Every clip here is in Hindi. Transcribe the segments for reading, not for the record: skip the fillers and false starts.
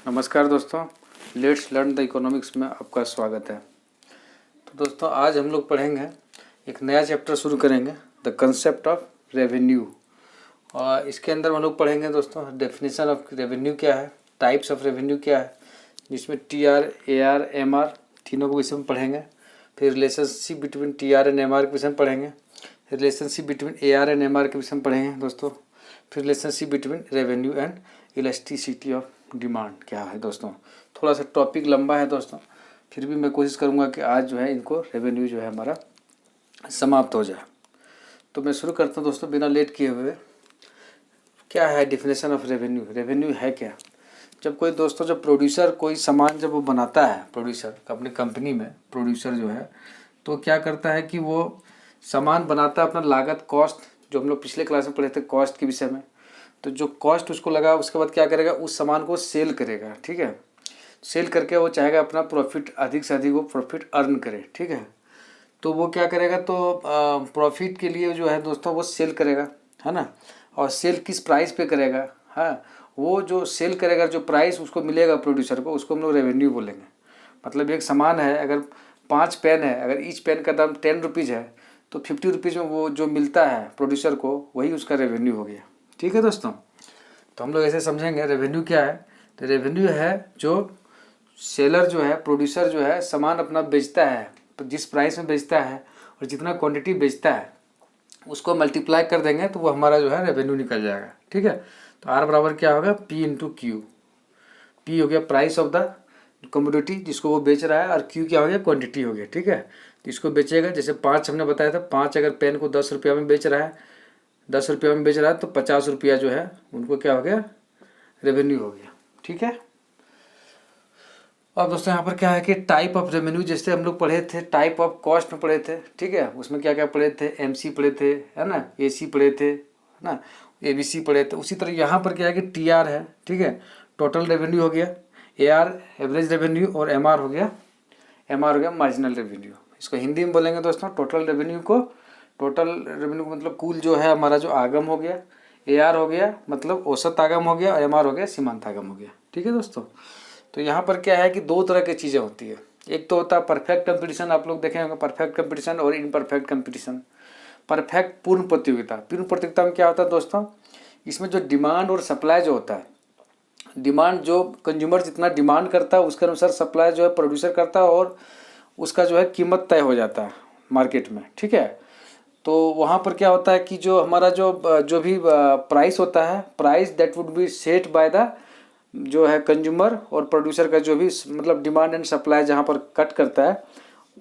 नमस्कार दोस्तों, लेट्स लर्न द इकोनॉमिक्स में आपका स्वागत है। तो दोस्तों आज हम लोग पढ़ेंगे, एक नया चैप्टर शुरू करेंगे, द कंसेप्ट ऑफ रेवेन्यू। और इसके अंदर हम लोग पढ़ेंगे दोस्तों डेफिनेशन ऑफ रेवेन्यू क्या है, टाइप्स ऑफ रेवेन्यू क्या है, जिसमें TR, AR, MR तीनों के विषय में पढ़ेंगे। फिर relationship between TR and MR के विषय में पढ़ेंगे। Relationship between AR and MR के विषय में पढ़ेंगे दोस्तों। फिर relationship between revenue and elasticity of demand क्या है दोस्तों। थोड़ा सा टॉपिक लंबा है दोस्तों, फिर भी मैं कोशिश करूंगा कि आज जो है इनको रेवेन्यू जो है हमारा समाप्त हो जाए। तो मैं शुरू करता हूं दोस्तों बिना लेट किए हुए। क्या है डेफिनेशन ऑफ रेवेन्यू? रेवेन्यू है क्या? जब कोई दोस्तों जब प्रोड्यूसर कोई सामान जब वो बनाता है, प्रोड्यूसर अपनी कंपनी में प्रोड्यूसर जो है, तो क्या करता है कि वो सामान बनाता है अपना लागत कॉस्ट, जो हम लोग पिछले क्लास में पढ़े थे कॉस्ट के विषय में। तो जो कॉस्ट उसको लगा, उसके बाद क्या करेगा, उस सामान को सेल करेगा। ठीक है, सेल करके वो चाहेगा अपना प्रॉफिट अधिक से अधिक वो प्रॉफिट अर्न करे। ठीक है, तो वो क्या करेगा, तो प्रॉफिट के लिए जो है दोस्तों वो सेल करेगा, है ना। और सेल किस प्राइस पे करेगा? हाँ, वो जो सेल करेगा, जो प्राइस उसको मिलेगा प्रोड्यूसर को, उसको हम लोग रेवेन्यू बोलेंगे। मतलब एक सामान है, अगर 5 पेन है, अगर ईच पेन का दाम 10 रुपीज़ है, तो 50 रुपीज़ में वो जो मिलता है प्रोड्यूसर को, वही उसका रेवेन्यू हो गया। ठीक है दोस्तों, तो हम लोग ऐसे समझेंगे रेवेन्यू क्या है। तो रेवेन्यू है जो सेलर जो है, प्रोड्यूसर जो है, सामान अपना बेचता है, तो जिस प्राइस में बेचता है और जितना क्वांटिटी बेचता है उसको मल्टीप्लाई कर देंगे तो वो हमारा जो है रेवेन्यू निकल जाएगा। ठीक है, तो R बराबर क्या होगा, P इंटू क्यू। P हो गया प्राइस ऑफ द कमोडिटी जिसको वो बेच रहा है, और Q क्या हो गया, क्वांटिटी हो गया। ठीक है, तो इसको बेचेगा, जैसे 5 हमने बताया था, 5 अगर पेन को 10 रुपया में बेच रहा है, 10 रुपया में बेच रहा है, तो 50 रुपया जो है उनको क्या हो गया, रेवेन्यू हो गया। ठीक है, और दोस्तों यहाँ पर क्या है कि टाइप ऑफ रेवेन्यू, जैसे हम लोग पढ़े थे टाइप ऑफ कॉस्ट में पढ़े थे। ठीक है, उसमें क्या क्या पढ़े थे, MC पढ़े थे, है ना, AC पढ़े थे, है ना, ABC पढ़े थे। उसी तरह यहाँ पर क्या है कि TR है। ठीक है, टोटल रेवेन्यू हो गया, AR एवरेज रेवेन्यू, और MR हो गया मार्जिनल रेवेन्यू। इसको हिंदी में बोलेंगे दोस्तों, टोटल रेवेन्यू को मतलब कुल जो है हमारा जो आगम हो गया, AR हो गया मतलब औसत आगम हो गया, और MR हो गया सीमांत आगम हो गया। ठीक है दोस्तों, तो यहाँ पर क्या है कि 2 तरह की चीज़ें होती है। एक तो होता है परफेक्ट कंपटीशन, आप लोग देखे होंगे परफेक्ट कंपटीशन और इनपरफेक्ट कंपटीशन। परफेक्ट पूर्ण प्रतियोगिता, पूर्ण प्रतियोगिता में क्या होता है दोस्तों, इसमें जो डिमांड और सप्लाई जो होता है, डिमांड जो कंज्यूमर जितना डिमांड करता है उसके अनुसार सप्लाई जो है प्रोड्यूसर करता है, और उसका जो है कीमत तय हो जाता है मार्केट में। ठीक है, तो वहाँ पर क्या होता है कि जो हमारा जो भी प्राइस होता है, price that would be set by the जो है कंज्यूमर और प्रोड्यूसर का जो भी मतलब डिमांड एंड सप्लाई जहाँ पर कट करता है,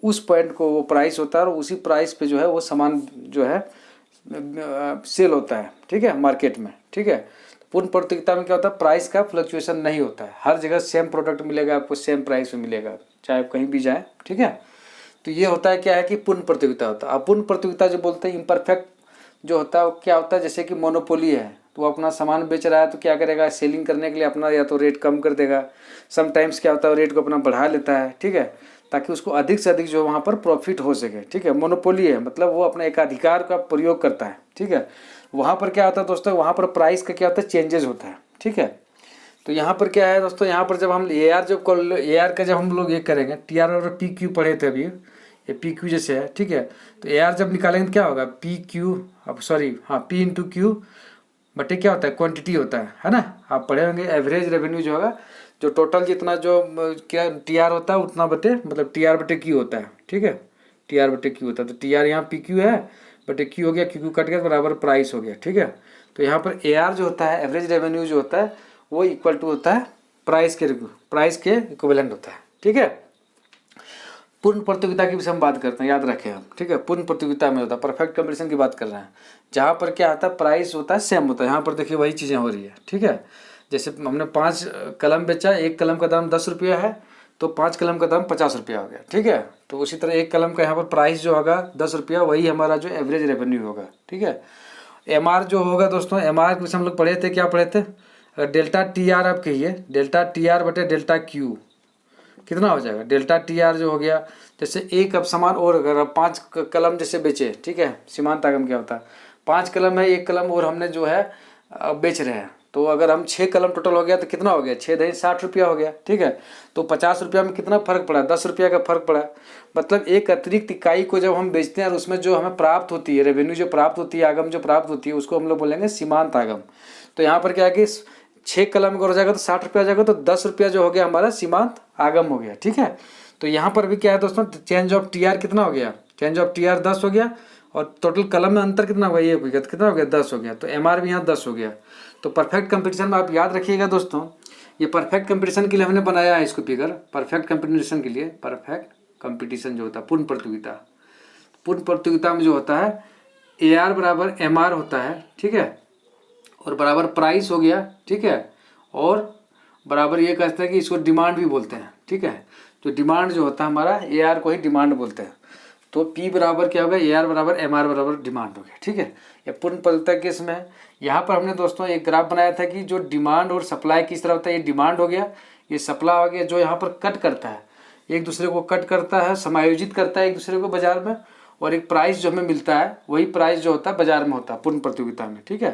उस पॉइंट को वो प्राइस होता है, और उसी प्राइस पे जो है वो सामान जो है सेल होता है। ठीक है, मार्केट में। ठीक है, पूर्ण प्रतियोगिता में क्या होता है, प्राइस का फ्लक्चुएशन नहीं होता है, हर जगह सेम प्रोडक्ट मिलेगा आपको, सेम प्राइस में मिलेगा, चाहे आप कहीं भी जाएँ। ठीक है, तो ये होता है क्या है कि पूर्ण प्रतियोगिता होता है। अपूर्ण प्रतियोगिता जो बोलते हैं, इम्परफेक्ट जो होता है, वो क्या होता है, जैसे कि मोनोपोली है, तो वो अपना सामान बेच रहा है, तो क्या करेगा, सेलिंग करने के लिए अपना या तो रेट कम कर देगा, समटाइम्स क्या होता है रेट को अपना बढ़ा लेता है। ठीक है, ताकि उसको अधिक से अधिक जो वहाँ पर प्रॉफिट हो सके। ठीक है, मोनोपोली है मतलब वो अपना एकाधिकार का प्रयोग करता है। ठीक है, वहाँ पर क्या होता है दोस्तों, वहाँ पर प्राइस का क्या होता है, चेंजेस होता है। ठीक है, तो यहाँ पर क्या है दोस्तों, यहाँ पर जब हम AR का जब हम लोग ये करेंगे, TR और PQ पढ़े थे अभी, ये PQ जैसे है। ठीक है, तो AR जब निकालेंगे तो क्या होगा, P इंटू क्यू बटे क्या होता है, क्वांटिटी होता है ना। आप पढ़े होंगे एवरेज रेवेन्यू जो होगा, जो टोटल जितना जो क्या TR होता है उतना बटे मतलब TR बटे Q होता है। ठीक है, TR बटे Q होता है, तो TR यहाँ PQ है बटे Q हो गया, QQ कट गया बराबर प्राइस हो गया। ठीक है, तो यहाँ पर AR जो होता है, एवरेज रेवेन्यू जो होता है, वो इक्वल टू होता है प्राइस के इक्विवेलेंट होता है। ठीक है, पूर्ण प्रतियोगिता की भी हम बात करते हैं, याद रखें हम। ठीक है, पूर्ण प्रतियोगिता में होता है, परफेक्ट कंपटीशन की बात कर रहे हैं, जहाँ पर क्या होता है, प्राइस होता है सेम होता है। यहाँ पर देखिए वही चीज़ें हो रही है। ठीक है, जैसे हमने 5 कलम बेचा, एक कलम का दाम 10 रुपया है, तो 5 कलम का दाम 50 रुपया हो गया। ठीक है, तो उसी तरह एक कलम का यहाँ पर प्राइस जो होगा 10 रुपया, वही हमारा जो एवरेज रेवेन्यू होगा। ठीक है, MR जो होगा दोस्तों, MR के विषय हम लोग पढ़े थे, क्या पढ़े थे, डेल्टा TR आप कहिए, डेल्टा TR बटे डेल्टा Q कितना हो जाएगा, डेल्टा TR जो हो गया, जैसे एक अब सामान और अगर आप 5 कलम जैसे बेचे। ठीक है, सीमांत आगम क्या होता है, 5 कलम है, एक कलम और हमने जो है बेच रहे हैं, तो अगर हम 6 कलम टोटल हो गया तो कितना हो गया, 6 दही 60 रुपया हो गया, ठीक है। तो 50 रुपया में कितना फ़र्क पड़ा, 10 रुपया का फ़र्क पड़ा। मतलब एक अतिरिक्त इकाई को जब हम बेचते हैं और उसमें जो हमें प्राप्त होती है, रेवेन्यू जो प्राप्त होती है, आगम जो प्राप्त होती है, उसको हम लोग बोलेंगे सीमांत आगम। तो यहाँ पर क्या है कि 6 कलम अगर हो जाएगा तो 60 रुपया हो जाएगा, तो 10 रुपया जो हो गया हमारा सीमांत आगम हो गया, ठीक है। तो यहाँ पर भी क्या है दोस्तों, चेंज ऑफ टीआर कितना हो गया, चेंज ऑफ टीआर 10 हो गया, और टोटल कलम में अंतर कितना हो गया, ये हो गया, कितना हो गया, 10 हो गया। तो एमआर भी यहाँ 10 हो गया। तो परफेक्ट कंपटीशन में आप याद रखिएगा दोस्तों, ये परफेक्ट कंपटीशन के लिए हमने बनाया है इसको फिगर, परफेक्ट कंपटीशन के लिए। परफेक्ट कंपटीशन जो होता है, पूर्ण प्रतियोगिता, पूर्ण प्रतियोगिता में जो होता है AR बराबर MR होता है, ठीक है, और बराबर प्राइस हो गया, ठीक है, और बराबर ये कहते हैं कि इसको डिमांड भी बोलते हैं, ठीक है। तो डिमांड जो होता है हमारा AR को ही डिमांड बोलते हैं। तो P बराबर क्या होगा, AR बराबर MR बराबर डिमांड हो गया, ठीक है। ये पूर्ण प्रतियोगिता केस में यहाँ पर हमने दोस्तों एक ग्राफ बनाया था कि जो डिमांड और सप्लाई किस तरह होता है। ये डिमांड हो गया, ये सप्लाई हो गया, जो यहाँ पर कट करता है, एक दूसरे को कट करता है, समायोजित करता है एक दूसरे को बाजार में, और एक प्राइस जो हमें मिलता है वही प्राइस जो होता है बाजार में होता है पूर्ण प्रतियोगिता में, ठीक है।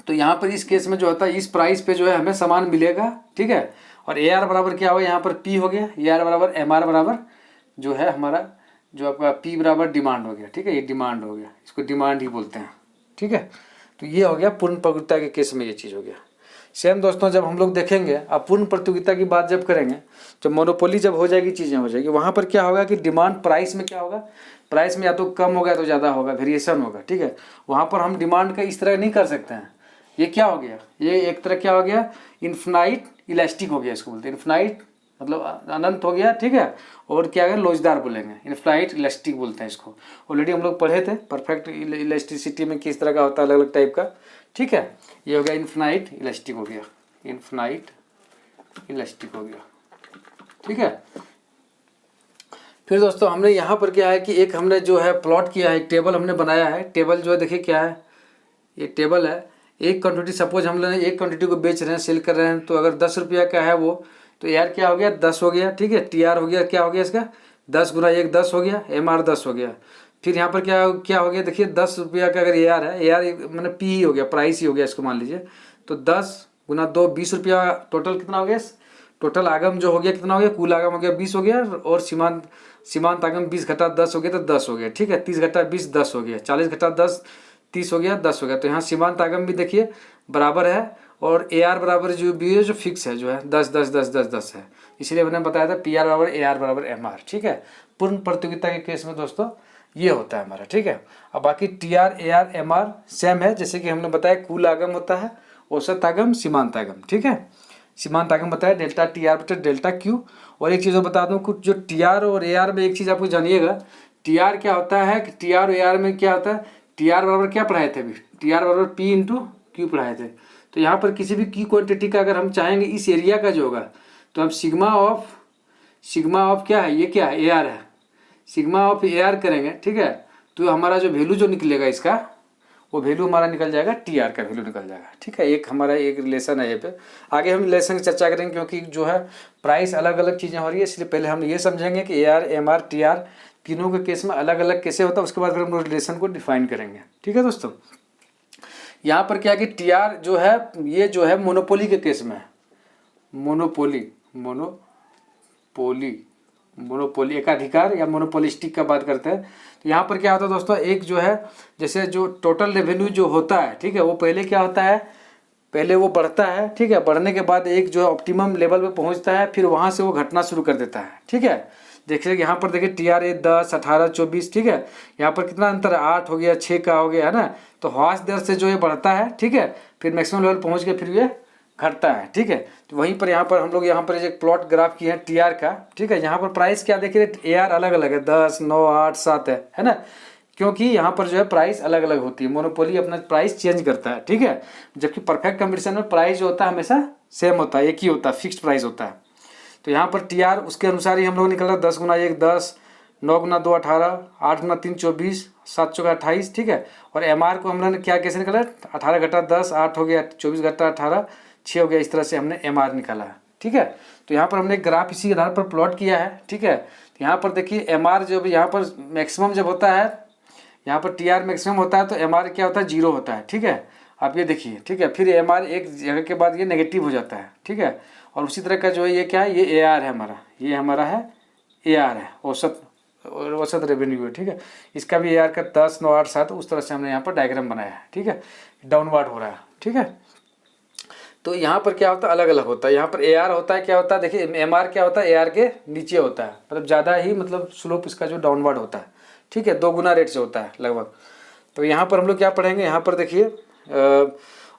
तो यहाँ पर इस केस में जो होता है इस प्राइस पे जो है हमें सामान मिलेगा, ठीक है। और AR बराबर क्या होगा, यहाँ पर P हो गया, AR बराबर MR बराबर जो है हमारा जो आपका P बराबर डिमांड हो गया, ठीक है, ये डिमांड हो गया, इसको डिमांड ही बोलते हैं, ठीक है। तो ये हो गया पूर्ण प्रतियोगिता के केस में, ये चीज़ हो गया। सेम दोस्तों जब हम लोग देखेंगे, अब पूर्ण प्रतियोगिता की बात जब करेंगे, जब मोनोपोली जब हो जाएगी, चीज़ें हो जाएगी, वहाँ पर क्या होगा कि डिमांड प्राइस में क्या होगा, प्राइस में या तो कम होगा तो ज़्यादा होगा, वेरिएशन होगा, ठीक है। वहाँ पर हम डिमांड का इस तरह नहीं कर सकते हैं। ये क्या हो गया, ये एक तरह क्या हो गया, इन्फिनाइट इलास्टिक हो गया, इसको बोलते हैं इन्फिनाइट, मतलब अनंत हो गया, ठीक है। और क्या है, लोचदार बोलेंगे, इन्फिनाइट इलास्टिक बोलते हैं इसको। ऑलरेडी हम लोग पढ़े थे परफेक्ट इलास्टिसिटी में किस तरह का होता है, अलग अलग टाइप का, ठीक है। ये हो गया इन्फिनाइट इलास्टिक हो गया, इन्फिनाइट इलास्टिक हो गया, ठीक है। फिर दोस्तों हमने यहाँ पर क्या है कि एक हमने जो है प्लॉट किया है, एक टेबल हमने बनाया है। टेबल जो है देखिए क्या है, ये टेबल है। एक क्वांटिटी, सपोज हम लोग एक क्वांटिटी को बेच रहे हैं, सेल कर रहे हैं, तो अगर 10 रुपया का है वो, तो AR क्या हो गया, 10 हो गया, ठीक है। TR हो गया, क्या हो गया इसका, 10 गुना 1 10 हो गया, MR 10 हो गया। फिर यहाँ पर क्या हो गया, देखिए 10 रुपया का अगर AR है, AR मैंने P ही हो गया, प्राइस ही हो गया, इसको मान लीजिए। तो 10 गुना 2 20 रुपया, टोटल कितना हो गया, टोटल आगम जो हो गया कितना हो गया, कुल आगम हो गया 20 हो गया, और सीमांत आगम 20 घटा 10 हो गया, तो 10 हो गया, ठीक है। 30 घटा 20 10 हो गया, 40 घटा 10 30 हो गया, 10 हो गया। तो यहाँ सीमांत आगम भी देखिए बराबर है, और AR बराबर जो भी है जो फिक्स है, जो है 10 10 10 10 10 है। इसलिए मैंने बताया था PR बराबर AR बराबर MR, ठीक है। पूर्ण प्रतियोगिता के केस में दोस्तों ये होता है हमारा, ठीक है। अब बाकी TR AR MR सेम है, जैसे कि हमने बताया कुल आगम होता है, औसत आगम, सीमांत आगम, ठीक है। सीमांत आगम बताया डेल्टा TR बटे डेल्टा Q। और एक चीज़ बता दूँ, कुछ जो TR और AR में एक चीज़ आपको जानिएगा, TR क्या होता है कि TR और AR में क्या होता है, TR बराबर क्या पढ़ाए थे अभी, TR बराबर P इंटू Q पढ़ाए थे। तो यहाँ पर किसी भी की क्वांटिटी का अगर हम चाहेंगे इस एरिया का जो होगा, तो हम सिग्मा ऑफ क्या है, ये क्या है, AR है, सिग्मा ऑफ AR करेंगे, ठीक है। तो हमारा जो वैल्यू जो निकलेगा इसका, वो वैल्यू हमारा निकल जाएगा, TR का वैल्यू निकल जाएगा, ठीक है। एक हमारा एक रिलेशन है ये पे, आगे हम रिलेशन की चर्चा करेंगे, क्योंकि जो है प्राइस अलग अलग चीज़ें हो रही है, इसलिए पहले हम ये समझेंगे कि AR MR TR तीनों के केस में अलग अलग कैसे होता है, उसके बाद फिर हम रिलेशन को डिफाइन करेंगे, ठीक है दोस्तों। यहाँ पर क्या है कि TR जो है, ये जो है मोनोपोली के केस में, मोनोपोली एकाधिकार या मोनोपोलिस्टिक का बात करते हैं। तो यहाँ पर क्या होता है दोस्तों, एक जो है जैसे जो टोटल रेवेन्यू जो होता है, ठीक है, वो पहले क्या होता है, पहले वो बढ़ता है, ठीक है। बढ़ने के बाद एक जो है ऑप्टिमम लेवल पे पहुँचता है, फिर वहाँ से वो घटना शुरू कर देता है, ठीक है। देखिए यहाँ पर देखिए TR 10 18 24, ठीक है। यहाँ पर कितना अंतर है, 8 हो गया, 6 का हो गया, है ना। तो ह्रास दर से जो ये बढ़ता है, ठीक है, फिर मैक्सिमम लेवल पहुँच के फिर ये घटता है, ठीक है। तो वहीं पर यहाँ पर हम लोग यहाँ पर एक प्लॉट ग्राफ किए हैं TR का, ठीक है। यहाँ पर प्राइस क्या देखिए, AR अलग अलग है, 10 9 8 7 है ना, क्योंकि यहाँ पर जो है प्राइस अलग अलग होती है, मोनोपोली अपना प्राइस चेंज करता है, ठीक है। जबकि परफेक्ट कंपटीशन में प्राइस जो होता है हमेशा सेम होता है, एक ही होता है, फिक्स्ड प्राइस होता है। तो यहाँ पर TR उसके अनुसार ही हम लोग निकल रहा है, 10 गुना 1 10, 9 गुना 2 18, 8 गुना 3 24, 7 चौका 28, ठीक है। और MR को हम लोगों ने क्या कैसे निकाला, 18 घटा 10 8 हो गया, 24 घटा 18 6 हो गया, इस तरह से हमने MR निकाला है, ठीक है। तो यहाँ पर हमने ग्राफ इसी आधार पर प्लॉट किया है, ठीक है। तो यहाँ पर देखिए MR जब यहाँ पर मैक्सिमम जब होता है, यहाँ पर TR मैक्सिमम होता है, तो MR क्या होता है, 0 होता है, ठीक है। आप ये देखिए, ठीक है। फिर AMR एक जगह के बाद ये नेगेटिव हो जाता है, ठीक है। और उसी तरह का जो है ये क्या है, ये AR है हमारा, ये हमारा है AR है, औसत रेवेन्यू है, ठीक है। इसका भी AR का 10, 9, 8, 7 उस तरह से हमने यहाँ पर डायग्राम बनाया है, ठीक है। डाउनवर्ड हो रहा है, ठीक है। तो यहाँ पर क्या होता है, अलग अलग होता है। यहाँ पर AR होता है, क्या होता है देखिए, MR क्या होता है, AR के नीचे होता है, मतलब ज़्यादा ही मतलब स्लोप इसका जो डाउनवर्ड होता है, ठीक है, 2 गुना रेट से होता है लगभग। तो यहाँ पर हम लोग क्या पढ़ेंगे, यहाँ पर देखिए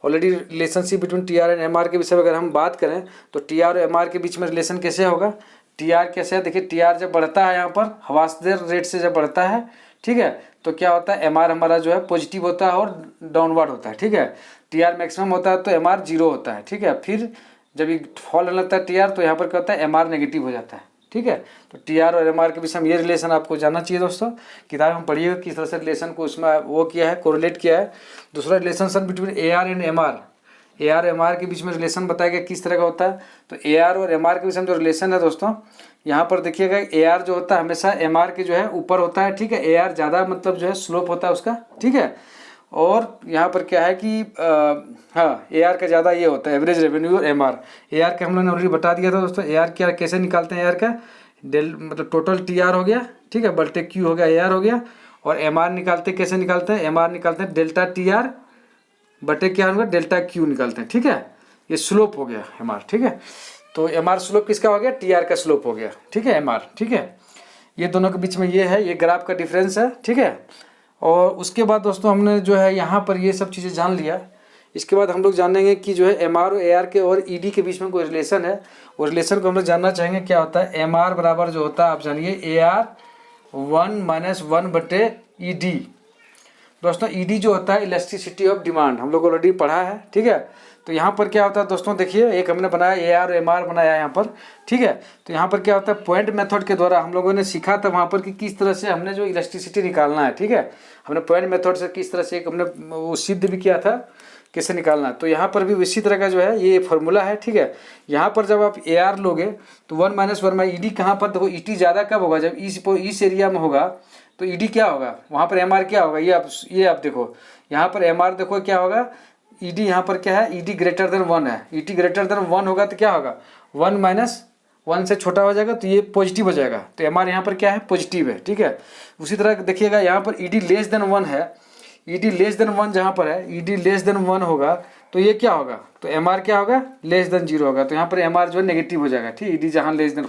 already relationship between TR and MR के विषय में अगर हम बात करें तो TR और MR के बीच में रिलेशन कैसे होगा। TR कैसे है, देखिए TR जब बढ़ता है यहाँ पर हवासदेर रेट से जब बढ़ता है, ठीक है, तो क्या होता है, MR हमारा जो है पॉजिटिव होता है और डाउनवर्ड होता है, ठीक है। TR मैक्सिमम होता है तो MR 0 होता है, ठीक है। फिर जब ये फॉल होने लगता है TR तो यहाँ पर क्या होता है, MR नेगेटिव हो जाता है, ठीक है। तो TR और MR के बीच में ये रिलेशन आपको जानना चाहिए दोस्तों। किताब में पढ़िएगा किस तरह से रिलेशन को उसमें वो किया है, कोरिलेट किया है। दूसरा relationship between AR and MR, AR और MR के बीच में रिलेशन बताया गया किस तरह का होता है। तो AR और MR के बीच में जो रिलेशन है दोस्तों, यहाँ पर देखिएगा AR जो होता है हमेशा MR के जो है ऊपर होता है, ठीक है। AR ज़्यादा मतलब जो है स्लोप होता है उसका, ठीक है। और यहाँ पर क्या है कि हाँ, AR का ज़्यादा ये होता है एवरेज रेवेन्यू और MR। AR का हम लोगों ने ऑलरेडी बता दिया था दोस्तों। AR क्या कैसे निकालते हैं, AR का मतलब टोटल TR हो गया, ठीक है, बल्टे Q हो गया, AR हो गया। और MR निकालते कैसे निकालते हैं, MR निकालते हैं डेल्टा TR बटे क्या होगा, डेल्टा Q निकालते हैं, ठीक है। ये स्लोप हो गया MR, ठीक है। तो MR स्लोप किसका हो गया, TR का स्लोप हो गया, ठीक है, MR, ठीक है। ये दोनों के बीच में ये है, ये ग्राफ का डिफरेंस है, ठीक है। और उसके बाद दोस्तों हमने जो है यहाँ पर ये सब चीज़ें जान लिया। इसके बाद हम लोग जानेंगे कि जो है MR और AR के और ED के बीच में कोई रिलेशन है, और रिलेशन को हम लोग जानना चाहेंगे क्या होता है। MR बराबर जो होता है आप जानिए AR 1 - 1 बटे ED। दोस्तों ED जो होता है इलास्टिसिटी ऑफ डिमांड, हम लोग ऑलरेडी पढ़ा है, ठीक है। तो यहाँ पर क्या होता है दोस्तों, देखिए एक हमने बनाया AR और MR बनाया यहाँ पर, ठीक है। तो यहाँ पर क्या होता है, पॉइंट मेथड के द्वारा हम लोगों ने सीखा था वहाँ पर कि किस तरह से हमने जो इलास्टिसिटी निकालना है, ठीक है। हमने पॉइंट मेथड से किस तरह से हमने वो सिद्ध भी किया था कैसे निकालना है। तो यहाँ पर भी इसी तरह का जो है ये फॉर्मूला है, ठीक है। यहाँ पर जब आप AR लोगे तो 1 - 1 ED कहाँ पर, देखो ED ज़्यादा कब होगा, जब इस एरिया में होगा तो ED क्या होगा, वहाँ पर MR क्या होगा, ये आप देखो यहाँ पर MR देखो क्या होगा, ED यहाँ पर क्या है, ED ग्रेटर देन 1 है। ED ग्रेटर देन 1 होगा तो क्या होगा, 1 - 1 से छोटा हो जाएगा तो ये पॉजिटिव हो जाएगा, तो MR यहाँ पर क्या है, पॉजिटिव है, ठीक है। उसी तरह देखिएगा यहाँ पर ED लेस देन 1 है, ED लेस देन 1 जहाँ पर है, ED लेस देन 1 होगा तो ये क्या होगा, तो MR क्या होगा, लेस देन 0 होगा, तो यहाँ पर MR जो है नेगेटिव हो जाएगा, ठीक। ED जहाँ लेस देन,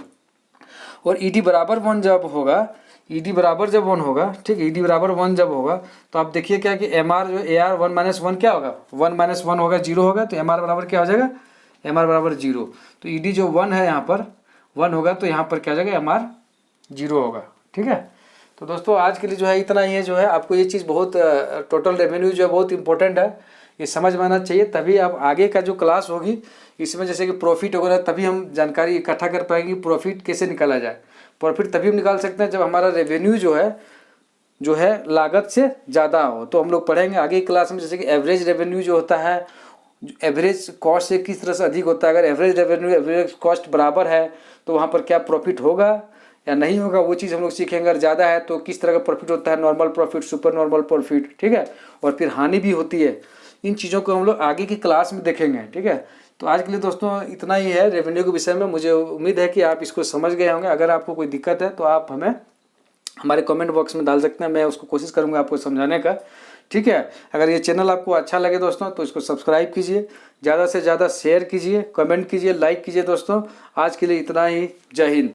और ED बराबर 1 जब होगा, ED बराबर जब 1 होगा, ठीक है, ED बराबर 1 जब होगा तो आप देखिए क्या कि MR जो AR 1 - 1 क्या होगा, 1 - 1 होगा 0 होगा, तो MR बराबर क्या हो जाएगा, MR बराबर 0। तो ED जो 1 है यहाँ पर 1 होगा तो यहाँ पर क्या हो जाएगा, MR 0 होगा, ठीक है। तो दोस्तों आज के लिए जो है इतना ही है, जो है आपको ये चीज़ बहुत टोटल रेवेन्यू जो है बहुत इंपॉर्टेंट है, ये समझ में आना चाहिए, तभी आप आगे का जो क्लास होगी इसमें जैसे कि प्रॉफिट वगैरह तभी हम जानकारी इकट्ठा कर पाएंगे, प्रॉफिट कैसे निकाला जाए। प्रॉफिट तभी हम निकाल सकते हैं जब हमारा रेवेन्यू जो है लागत से ज़्यादा हो। तो हम लोग पढ़ेंगे आगे की क्लास में जैसे कि एवरेज रेवेन्यू जो होता है एवरेज कॉस्ट से किस तरह से अधिक होता है, अगर एवरेज रेवेन्यू एवरेज कॉस्ट बराबर है तो वहाँ पर क्या प्रॉफिट होगा या नहीं होगा, वो चीज़ हम लोग सीखेंगे। अगर ज़्यादा है तो किस तरह का प्रॉफिट होता है, normal profit, super normal profit, ठीक है, और फिर हानि भी होती है। इन चीज़ों को हम लोग आगे की क्लास में देखेंगे, ठीक है। तो आज के लिए दोस्तों इतना ही है रेवेन्यू के विषय में। मुझे उम्मीद है कि आप इसको समझ गए होंगे। अगर आपको कोई दिक्कत है तो आप हमें हमारे कमेंट बॉक्स में डाल सकते हैं, मैं उसको कोशिश करूँगा आपको समझाने का, ठीक है। अगर ये चैनल आपको अच्छा लगे दोस्तों तो इसको सब्सक्राइब कीजिए, ज़्यादा से ज़्यादा शेयर कीजिए, कमेंट कीजिए, लाइक कीजिए दोस्तों। आज के लिए इतना ही, जय हिंद।